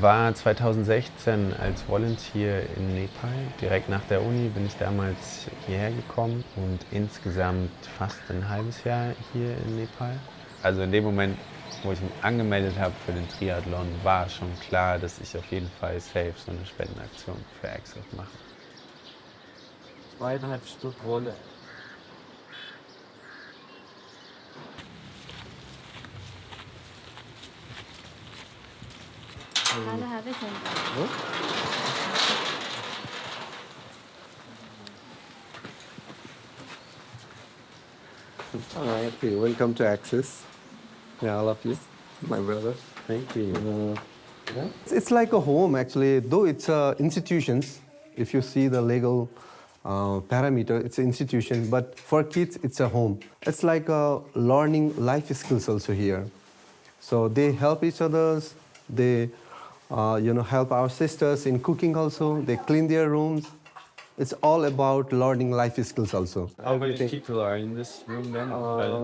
war 2016 als Volunteer in Nepal. Direkt nach der Uni bin ich damals hierher gekommen und insgesamt fast ein halbes Jahr hier in Nepal. Also in dem Moment, wo ich mich angemeldet habe für den Triathlon, war schon klar, dass ich auf jeden Fall safe so eine Spendenaktion für Exit mache. 2,5 Stück Rolle. Alle habe ich schon. Alright, okay. Welcome to Access. Yeah, all of you, my brother. Thank you. Yeah. It's like a home actually, though it's institutions. If you see the legal parameter, it's an institution, but for kids, it's a home. It's like learning life skills also here. So they help each others. They, help our sisters in cooking also. They clean their rooms. It's all about learning life skills also. How many people are in this room then?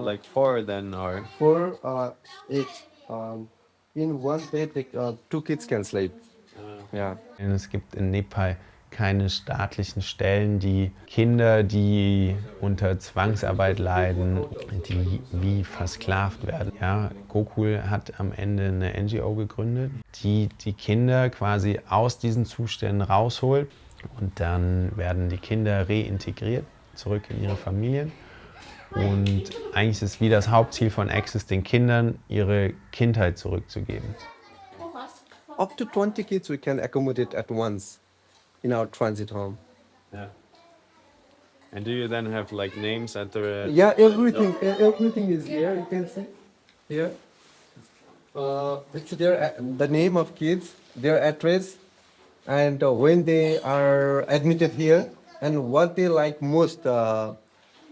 Like 4 then, or? 4, 8. In one bed, 2 kids can sleep. Ja. Es gibt in Nepal keine staatlichen Stellen, die Kinder, die unter Zwangsarbeit leiden, die wie versklavt werden. Ja, Gokul hat am Ende eine NGO gegründet, die die Kinder quasi aus diesen Zuständen rausholt und dann werden die Kinder reintegriert zurück in ihre Familien. Und eigentlich ist wie das Hauptziel von Access, den Kindern ihre Kindheit zurückzugeben. Up to 20 kids we can accommodate at once in our transit home. Yeah. And do you then have like names at the... Yeah, everything is here, you can see. Here. It's the name of kids, their address, and when they are admitted here, and what they like most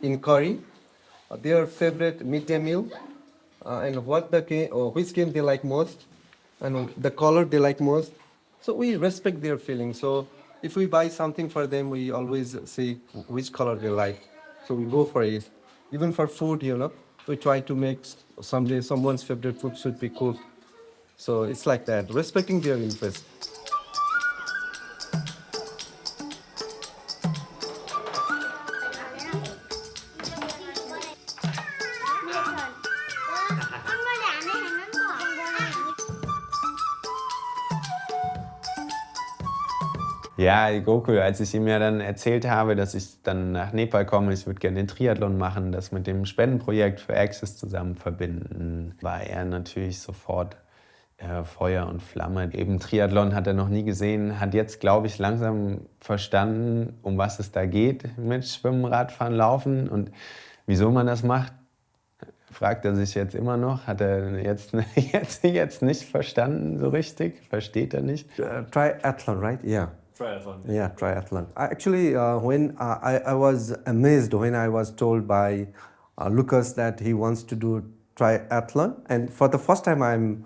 in curry, their favorite midday meal, and which game they like most, and the color they like most. So we respect their feelings. So if we buy something for them, we always see which color they like. So we go for it. Even for food, we try to make someday someone's favorite food should be cooked. So it's like that, respecting their interest. Ja, Gokul, als ich ihm ja dann erzählt habe, dass ich dann nach Nepal komme, ich würde gerne den Triathlon machen, das mit dem Spendenprojekt für Access zusammen verbinden, war er natürlich sofort Feuer und Flamme. Eben Triathlon hat er noch nie gesehen, hat jetzt, glaube ich, langsam verstanden, um was es da geht mit Schwimmen, Radfahren, Laufen und wieso man das macht. Fragt er sich jetzt immer noch, hat er jetzt nicht verstanden so richtig, versteht er nicht. Triathlon, right? Yeah. Triathlon. Yeah, triathlon. Actually, when I was amazed when I was told by Lukas that he wants to do triathlon, and for the first time I'm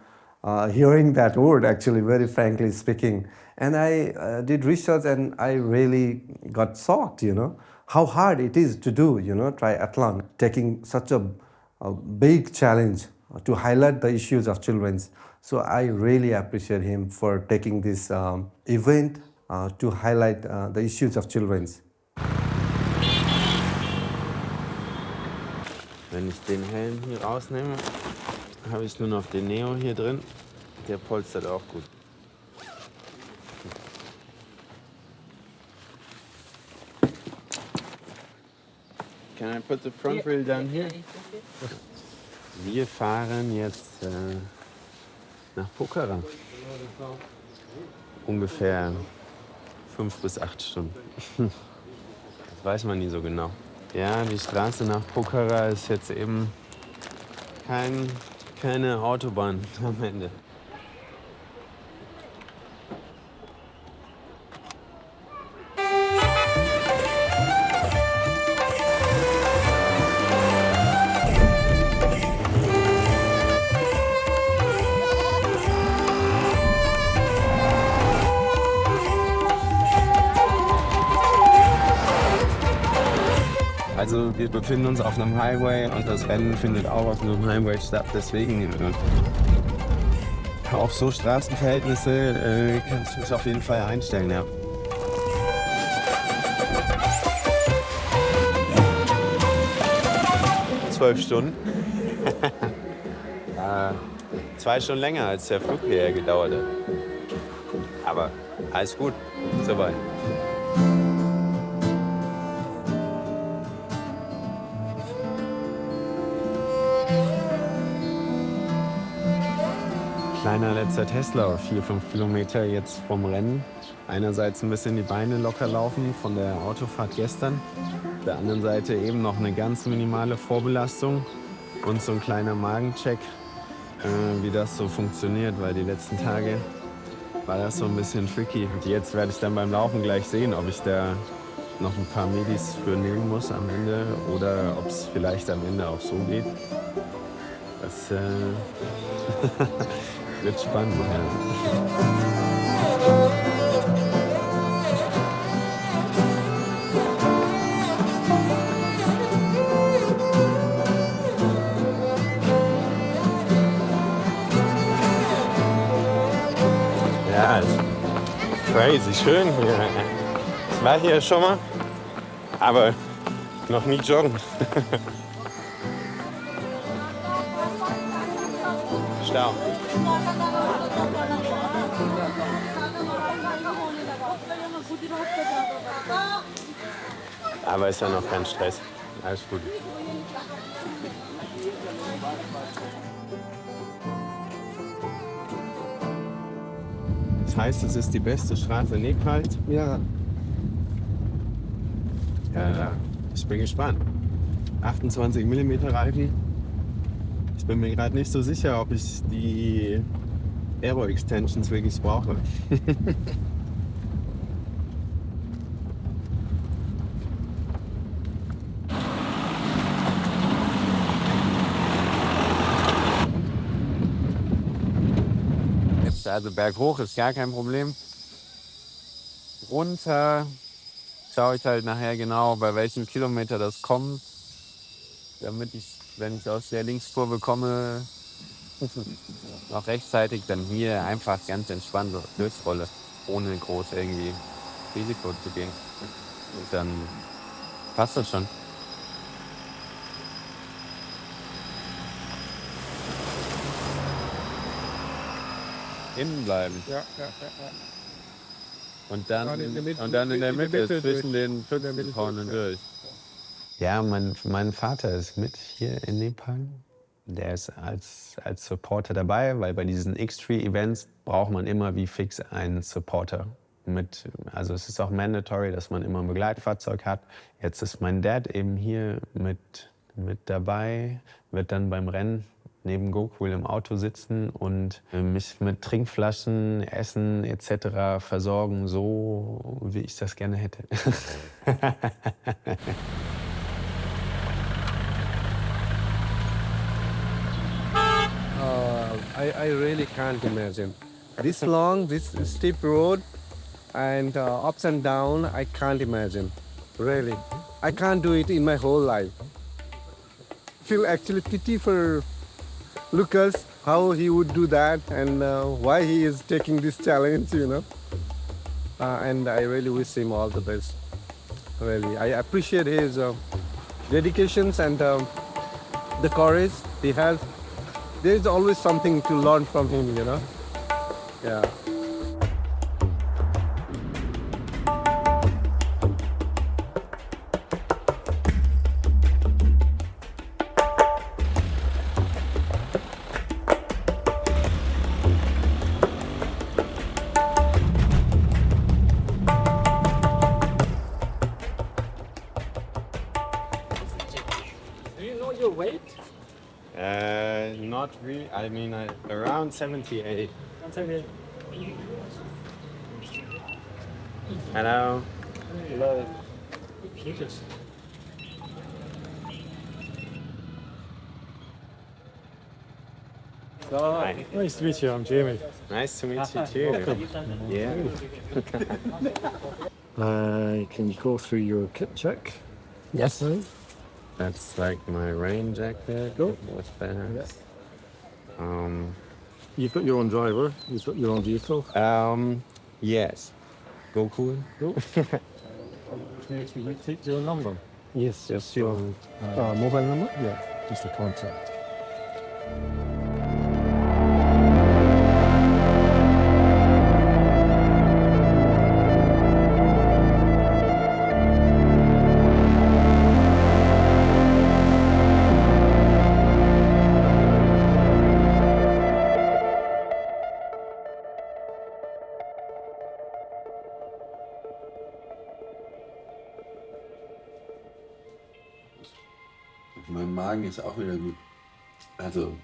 hearing that word, actually, very frankly speaking. And I did research and I really got shocked, how hard it is to do, triathlon, taking such a big challenge to highlight the issues of children. So I really appreciate him for taking this event to highlight the issues of children. Wenn ich den Helm hier rausnehme, habe ich nur noch den Neo hier drin. Der polstert auch gut. Can I put the front wheel down here? Wir fahren jetzt nach Pokhara. Ungefähr 5 bis 8 Stunden. Das weiß man nie so genau. Ja, die Straße nach Pokhara ist jetzt eben keine Autobahn am Ende. Also wir befinden uns auf einem Highway und das Rennen findet auch auf einem Highway statt. Deswegen Auf so Straßenverhältnisse kannst du es auf jeden Fall einstellen, ja. ...12 Stunden. 2 Stunden länger als der Flug hierher gedauert hat. Aber alles gut, soweit. Kleiner letzter Testlauf, 4-5 Kilometer jetzt vom Rennen. Einerseits ein bisschen die Beine locker laufen von der Autofahrt gestern. Auf der anderen Seite eben noch eine ganz minimale Vorbelastung und so ein kleiner Magencheck, wie das so funktioniert, weil die letzten Tage war das so ein bisschen tricky. Und jetzt werde ich dann beim Laufen gleich sehen, ob ich da noch ein paar Medis für nehmen muss am Ende oder ob es vielleicht am Ende auch so geht. Das wird spannend. Ja, ist crazy schön hier. Ich war hier schon mal, aber noch nie joggen. Stau. Aber ist ja noch kein Stress. Alles gut. Das heißt, es ist die beste Straße Nepals? Ja. Ja, ich bin gespannt. 28 mm Reifen. Ich bin mir gerade nicht so sicher, ob ich die Aero-Extensions wirklich brauche. Also berghoch ist gar kein Problem. Runter schaue ich halt nachher genau, bei welchem Kilometer das kommt, damit ich, wenn ich aus der Linkskurve komme, noch rechtzeitig dann hier einfach ganz entspannt durchrolle, ohne groß irgendwie Risiko zu gehen. Und dann passt das schon. Innen bleiben. Ja. Und dann in der Mitte zwischen den Pfützen durch. Ja, mein Vater ist mit hier in Nepal. Der ist als Supporter dabei, weil bei diesen Xtri-Events braucht man immer wie fix einen Supporter. Also es ist auch mandatory, dass man immer ein Begleitfahrzeug hat. Jetzt ist mein Dad eben hier mit dabei, wird dann beim Rennen neben Gokul im Auto sitzen und mich mit Trinkflaschen, Essen etc. versorgen, so wie ich das gerne hätte. I really can't imagine. This long, this steep road and ups and down, I can't imagine. Really. I can't do it in my whole life. Feel actually pity for Lukas, how he would do that and why he is taking this challenge, you know. And I really wish him all the best. Really, I appreciate his dedications and the courage he has. There is always something to learn from him, you know. Yeah. Not really. I mean, around 78. Hello. Hello. Hi. Nice to meet you. I'm Jamie. Nice to meet you too. Yeah. Can you go through your kit check? Yes, sir. That's like my rain jacket. Go. What's that? Yes. You've got your own driver. You've got your own vehicle. Yes. Goku? Cool. You take your number. Yes, Just your mobile number? yeah, just the contact. Mein Magen ist auch wieder gut. Also,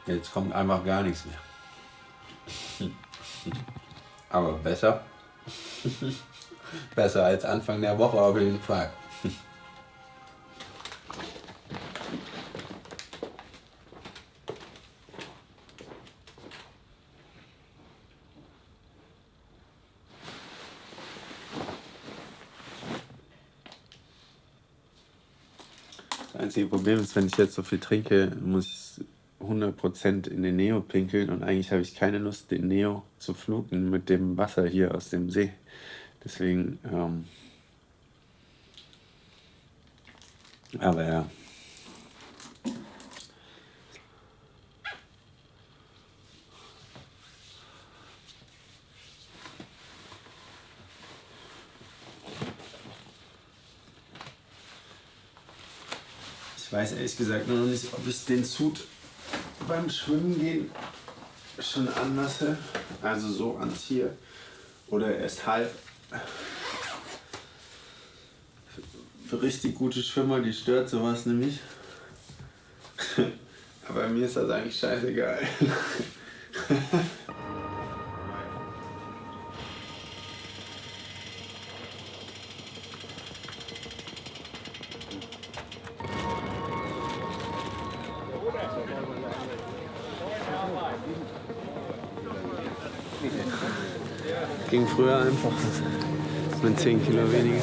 jetzt kommt einfach gar nichts mehr. Aber besser. Besser als Anfang der Woche auf jeden Fall. Das einzige Problem ist, wenn ich jetzt so viel trinke, muss ich 100% in den Neo pinkeln und eigentlich habe ich keine Lust, den Neo zu fluten mit dem Wasser hier aus dem See. Deswegen, aber ja. Ich weiß ehrlich gesagt noch nicht, ob ich den Suit beim Schwimmen gehen schon anlasse, also so anziehe oder erst halb. Für richtig gute Schwimmer, die stört sowas nämlich. Aber mir ist das eigentlich scheißegal. Ging früher einfach mit 10 Kilo weniger.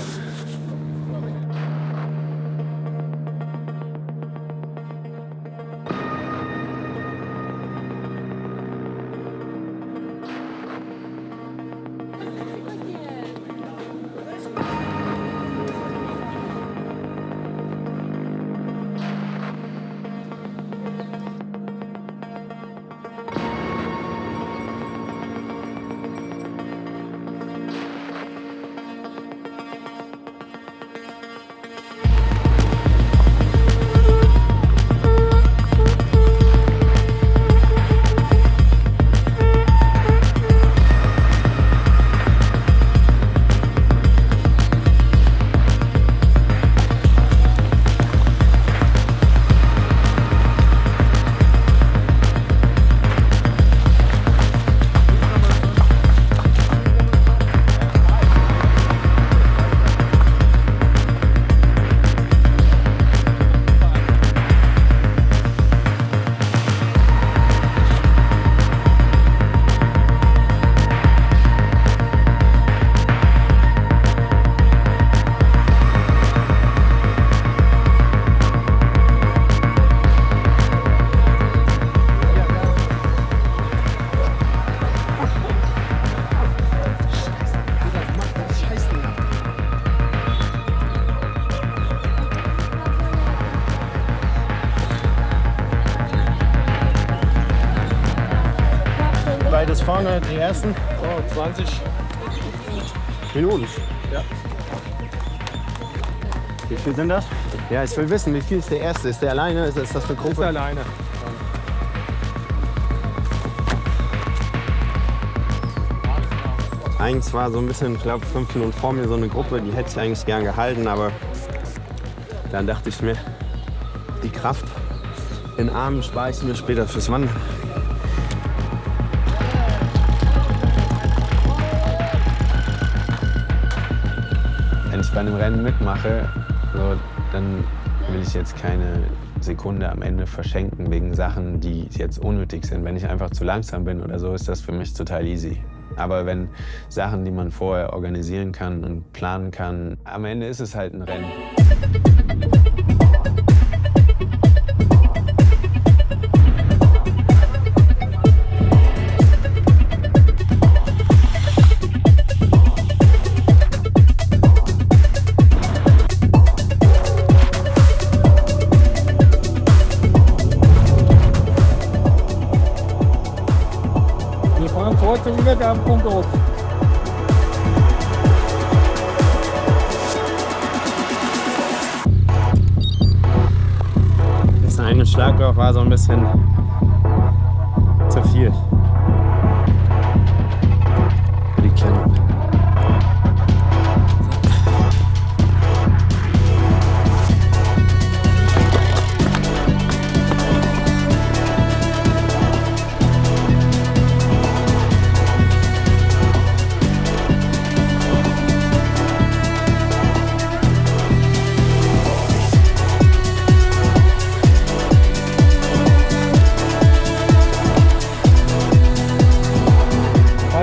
Beides vorne, die ersten. Oh, 20 Minuten. Ja. Wie viel sind das? Ja, ich will wissen, wie viel ist der erste? Ist der alleine? Ist das eine ist Gruppe? alleine. Eigentlich war so ein bisschen, ich glaube, 5 Minuten vor mir so eine Gruppe, die hätte ich eigentlich gern gehalten, aber dann dachte ich mir, die Kraft in Armen spare ich mir später fürs Wandern. Wenn ich bei einem Rennen mitmache, so, dann will ich jetzt keine Sekunde am Ende verschenken wegen Sachen, die jetzt unnötig sind. Wenn ich einfach zu langsam bin oder so, ist das für mich total easy. Aber wenn Sachen, die man vorher organisieren kann und planen kann, am Ende ist es halt ein Rennen. zum Übergabepunkt hoch. Das eine Schlagloch war so ein bisschen zu viel für die Kleinen.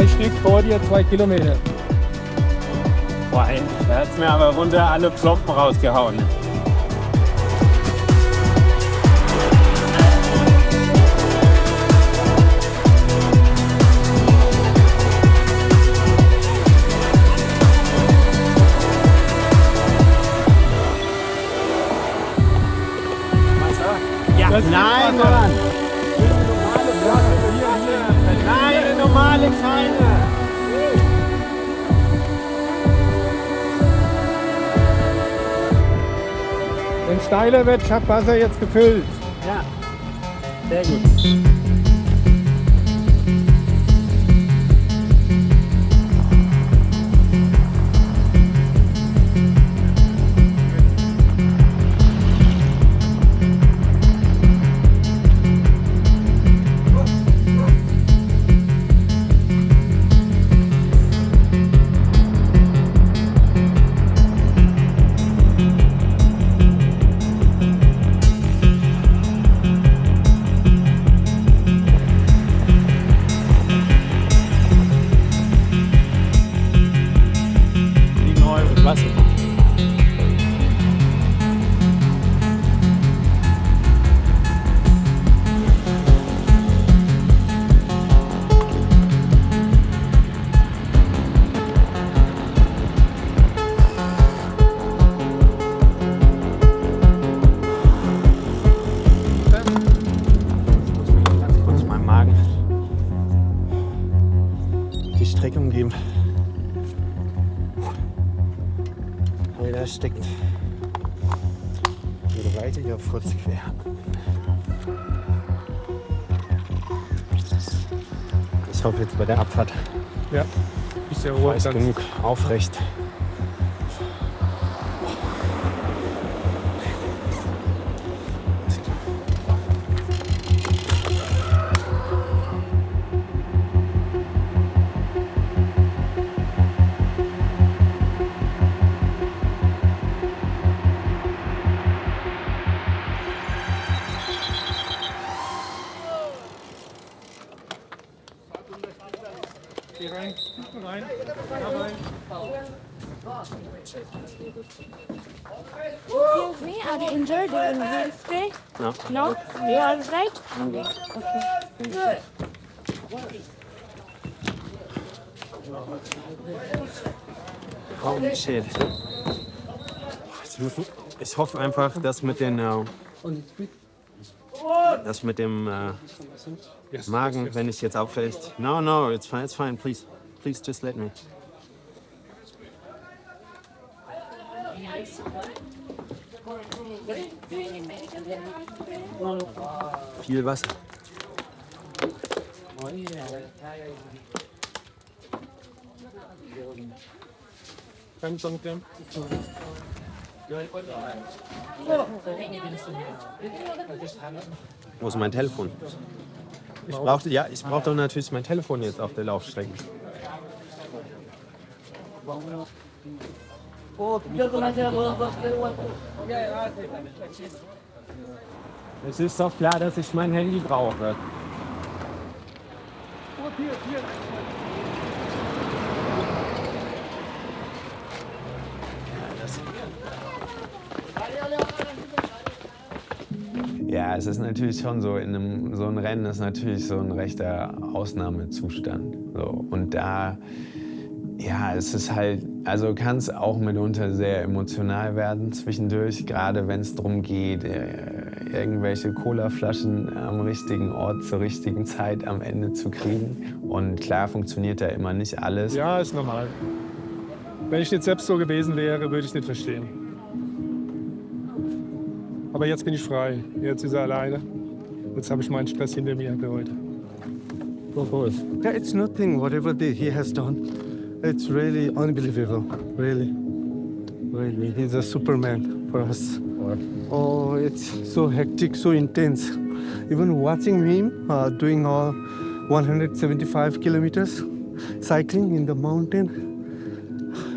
Stück vor dir, 2 Kilometer. Boah, ey, da hat's mir aber runter alle Plomben rausgehauen. Ja, nein, Mann! Nein, eine normale kleine! Wenn es steiler wird, hat Wasser jetzt gefüllt. Ja, sehr gut. Streckung geben. Weil da steckt eine Weite hier kurz quer. Ich hoffe jetzt bei der Abfahrt Ja, ist ja war ich ruhig. genug aufrecht. Geh rein, rein, rein. Excuse me, are you injured during the stay? No. No? You are right? Okay. Good. Holy shit. Ich hoffe einfach, dass mit den Magen, wenn ich jetzt aufrecht. No, it's fine, please. Please just let me. Viel Wasser. Wo ist mein Telefon? Ich brauche doch natürlich mein Telefon jetzt auf der Laufstrecke. Es ist doch klar, dass ich mein Handy brauche. Ja, es ist natürlich schon so, so ein Rennen ist natürlich so ein rechter Ausnahmezustand. So. Und da, ja, es ist halt, also kann es auch mitunter sehr emotional werden zwischendurch, gerade wenn es darum geht, irgendwelche Colaflaschen am richtigen Ort zur richtigen Zeit am Ende zu kriegen. Und klar funktioniert da immer nicht alles. Ja, ist normal. Wenn ich jetzt selbst so gewesen wäre, würde ich es nicht verstehen. Aber jetzt bin ich frei. Jetzt ist er alleine. Jetzt habe ich meinen Stress hinter mir für heute. Go for it. Yeah, it's nothing. Whatever he has done, it's really unbelievable. Really, really, he's a Superman for us. Oh, it's so hectic, so intense. Even watching him doing all 175 kilometers cycling in the mountain,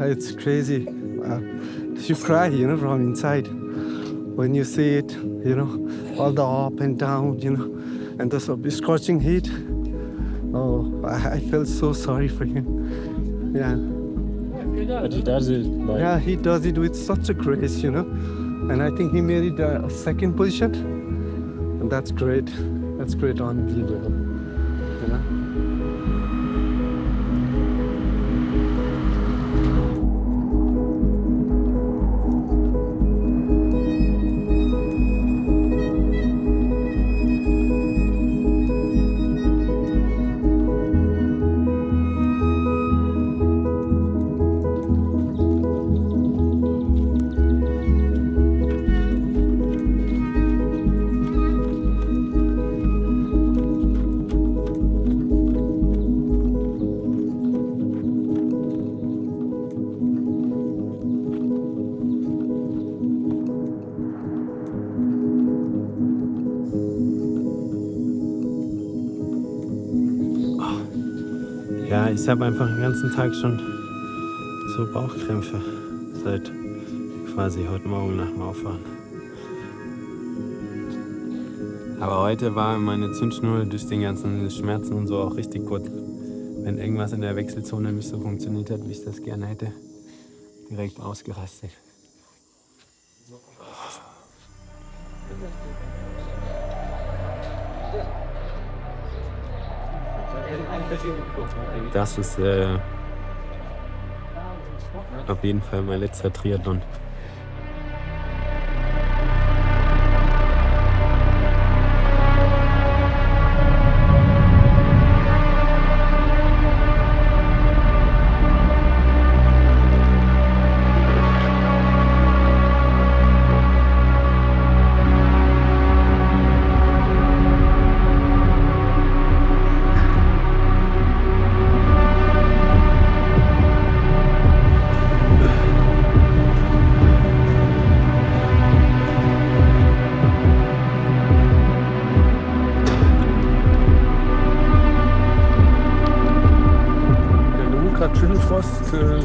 it's crazy. You cry, you know, from inside when you see it. You know, all the up and down, you know, and the scorching heat. Oh, I felt so sorry for him. Yeah. But he does it. Yeah, he does it with such a grace, you know. And I think he made it a second position. And that's great. That's great, unbelievable. You know? Ja, ich habe einfach den ganzen Tag schon so Bauchkrämpfe seit quasi heute Morgen nach dem Aufwachen. Aber heute war meine Zündschnur durch den ganzen Schmerzen und so auch richtig kurz. Wenn irgendwas in der Wechselzone nicht so funktioniert hat, wie ich das gerne hätte, direkt ausgerastet. Das ist auf jeden Fall mein letzter Triathlon.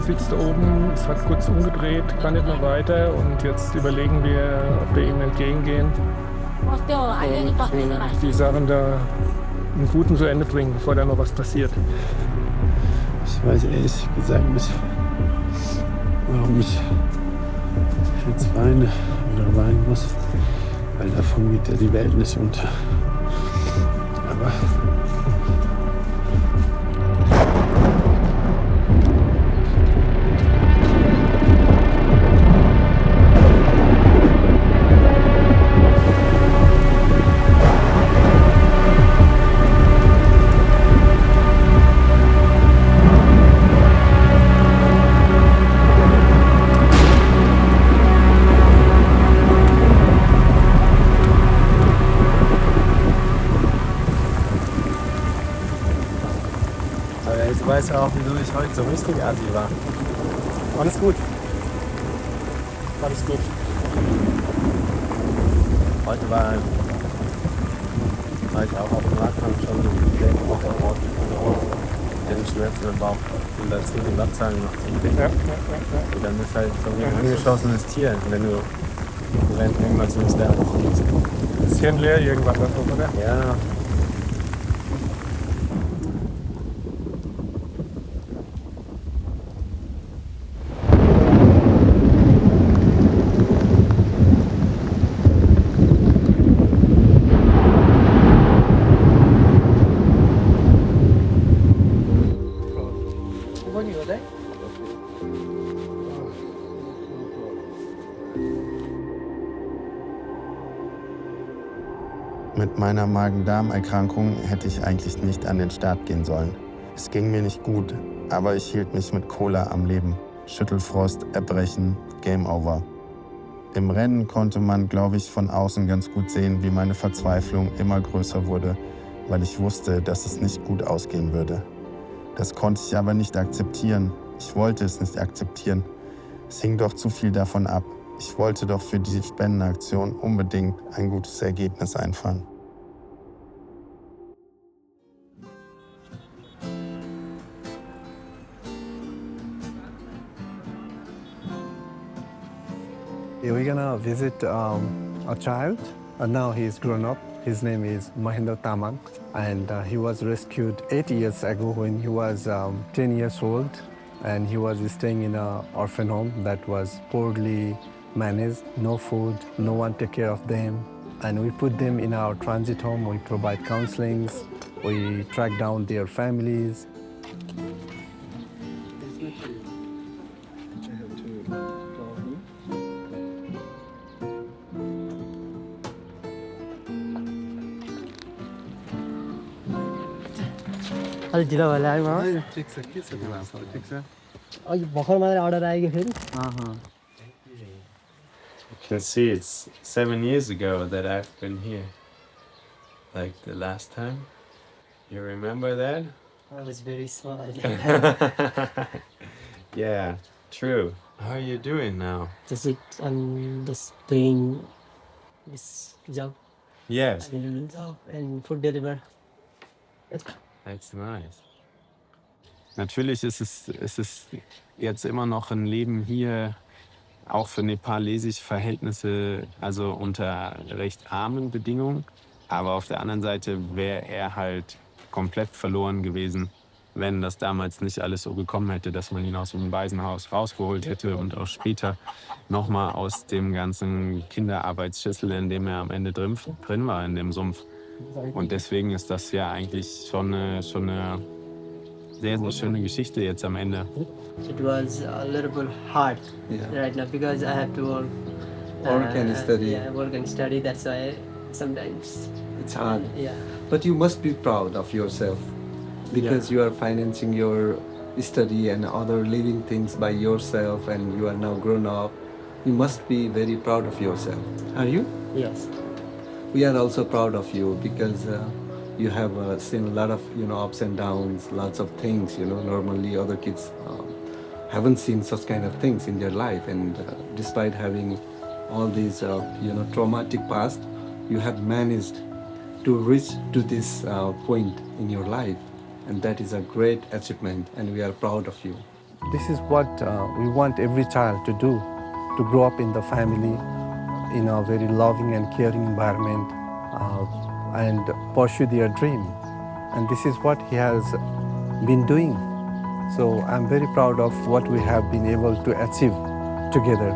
Sitzt da oben, es hat kurz umgedreht, kann nicht mehr weiter und jetzt überlegen wir, ob wir ihm entgegengehen und die Sachen da im Guten zu Ende bringen, bevor da noch was passiert. Ich weiß ehrlich gesagt nicht, warum ich jetzt weine oder weinen muss, weil davon geht ja die Welt nicht unter. Aber du weißt auch, wieso ich heute so richtig assi war. Alles gut. Alles gut. Heute war ich auch auf dem Radfahren schon so den Schmerzen im Bauch. Und dazu die Latzangen noch zum Dick. Ja. Und dann ist halt so ein angeschossenes Tier, wenn du Rennen irgendwas nicht da ist. Bisschen leer irgendwann davon, oder? Ja. Mit meiner Magen-Darm-Erkrankung hätte ich eigentlich nicht an den Start gehen sollen. Es ging mir nicht gut, aber ich hielt mich mit Cola am Leben. Schüttelfrost, Erbrechen, Game Over. Im Rennen konnte man, glaube ich, von außen ganz gut sehen, wie meine Verzweiflung immer größer wurde, weil ich wusste, dass es nicht gut ausgehen würde. Das konnte ich aber nicht akzeptieren. Ich wollte es nicht akzeptieren. Es hing doch zu viel davon ab. Ich wollte doch für die Spendenaktion unbedingt ein gutes Ergebnis einfahren. We're gonna visit a child. Now he's grown up. His name is Mahinder Tamang, and he was rescued 8 years ago when he was 10 years old, and he was staying in an orphan home that was poorly managed, no food, no one take care of them. And we put them in our transit home. We provide counselings. We track down their families. अलि ढिलो भयो लाग्यो ठिक छ के छ ठिक छ अघि भर्खर मात्रै अर्डर आएको फेरि You can see it's 7 years ago that I've been here. Like the last time. You remember that? I was very small. Yeah, true. How are you doing now? Just I'm just doing this job Yes, and food deliver. that's nice. Natürlich ist es jetzt immer noch ein Leben hier, auch für nepalesische Verhältnisse, also unter recht armen Bedingungen. Aber auf der anderen Seite wäre er halt komplett verloren gewesen, wenn das damals nicht alles so gekommen hätte, dass man ihn aus dem Waisenhaus rausgeholt hätte und auch später nochmal aus dem ganzen Kinderarbeitsschüssel, in dem er am Ende drin war, in dem Sumpf. Und deswegen ist das ja eigentlich schon eine sehr, sehr schöne Geschichte jetzt am Ende. It was a little bit hard right now because I have to work. Work and study. Yeah, work and study. That's why sometimes It's hard. yeah. But you must be proud of yourself because you are financing your study and other living things by yourself, and you are now grown up. You must be very proud of yourself. Are you? Yes. We are also proud of you because you have seen a lot of ups and downs, lots of things. Normally other kids haven't seen such kind of things in their life, and despite having all these traumatic past, you have managed to reach to this point in your life, and that is a great achievement, and we are proud of you. This is what we want every child to do, to grow up in the family, in a very loving and caring environment, and pursue their dream. And this is what he has been doing. So I'm very proud of what we have been able to achieve together.